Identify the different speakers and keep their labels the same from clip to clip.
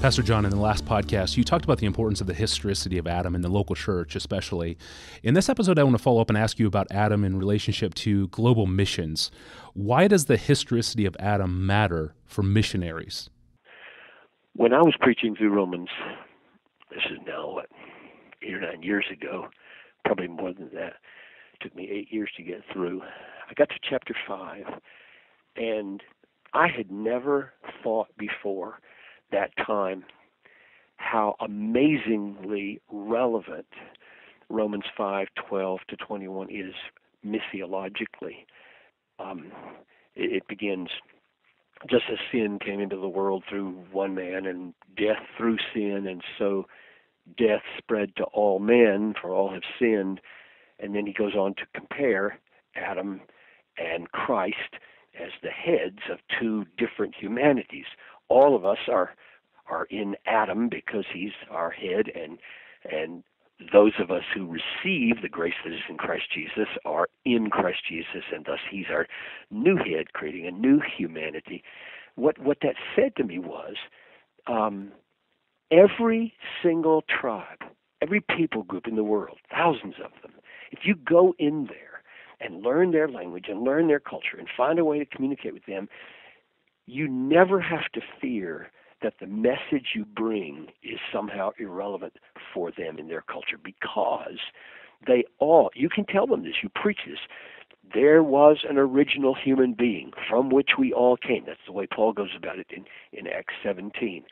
Speaker 1: Pastor John, in the last podcast, you talked about the importance of the historicity of Adam in the local church, especially. In this episode, I want to follow up and ask you about Adam in relationship to global missions. Why does the historicity of Adam matter for missionaries?
Speaker 2: When I was preaching through Romans, this is now, 8 or 9 years ago, probably more than that. It took me 8 years to get through. I got to chapter 5, and I had never thought before that time how amazingly relevant Romans 5:12 to 21 is missiologically. It begins, just as sin came into the world through one man and death through sin, and so death spread to all men, for all have sinned. And then he goes on to compare Adam and Christ as the heads of two different humanities. All of us are in Adam because he's our head, and those of us who receive the grace that is in Christ Jesus are in Christ Jesus, and thus he's our new head, creating a new humanity. What that said to me was, every single tribe, every people group in the world, thousands of them, if you go in there and learn their language and learn their culture and find a way to communicate with them, you never have to fear that the message you bring is somehow irrelevant for them in their culture, because they all, you can tell them this, you preach this, there was an original human being from which we all came. That's the way Paul goes about it in Acts 17.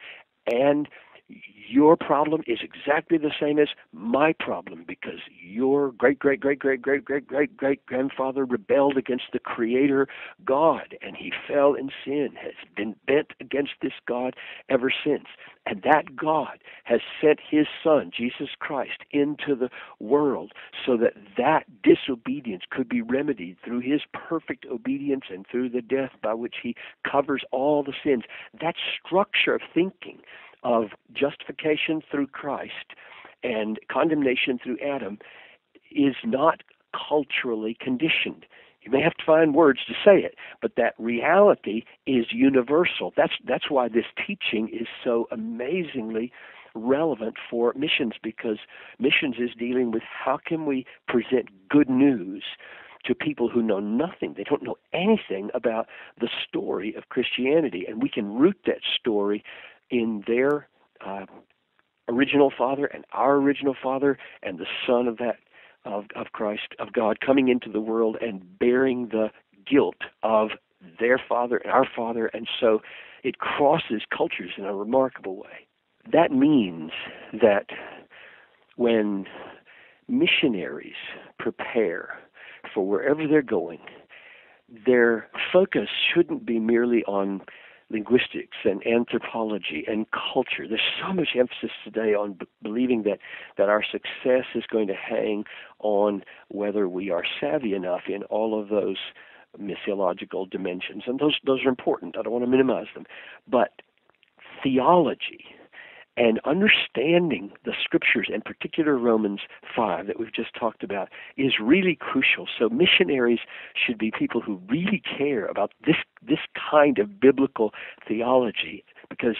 Speaker 2: And your problem is exactly the same as my problem, because your great-great-great-great-great-great-great-grandfather rebelled against the Creator God, and he fell in sin, has been bent against this God ever since. And that God has sent his Son, Jesus Christ, into the world so that that disobedience could be remedied through his perfect obedience and through the death by which he covers all the sins. That structure of thinking of justification through Christ and condemnation through Adam is not culturally conditioned. You may have to find words to say it, but that reality is universal. That's why this teaching is so amazingly relevant for missions, because missions is dealing with how can we present good news to people who know nothing. They don't know anything about the story of Christianity, and we can root that story in their original Father and our original Father and the Son of that of Christ, of God, coming into the world and bearing the guilt of their Father and our Father, and so it crosses cultures in a remarkable way. That means that when missionaries prepare for wherever they're going, their focus shouldn't be merely on linguistics and anthropology and culture. There's so much emphasis today on believing that our success is going to hang on whether we are savvy enough in all of those missiological dimensions. And those are important. I don't want to minimize them. But theology and understanding the Scriptures, in particular Romans 5 that we've just talked about, is really crucial. So missionaries should be people who really care about this kind of biblical theology, because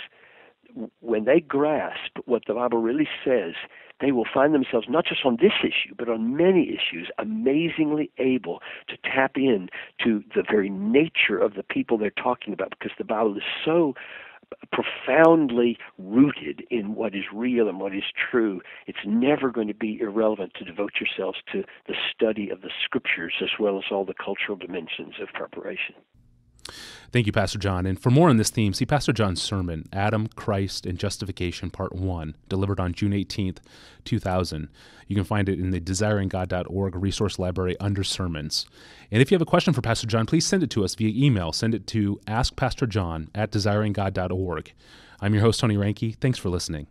Speaker 2: when they grasp what the Bible really says, they will find themselves not just on this issue, but on many issues, amazingly able to tap in to the very nature of the people they're talking about, because the Bible is so profoundly rooted in what is real and what is true. It's never going to be irrelevant to devote yourselves to the study of the Scriptures as well as all the cultural dimensions of preparation.
Speaker 1: Thank you, Pastor John. And for more on this theme, see Pastor John's sermon, Adam, Christ, and Justification, Part 1, delivered on June 18th, 2000. You can find it in the desiringgod.org resource library under sermons. And if you have a question for Pastor John, please send it to us via email. Send it to askpastorjohn@desiringgod.org. I'm your host, Tony Reinke. Thanks for listening.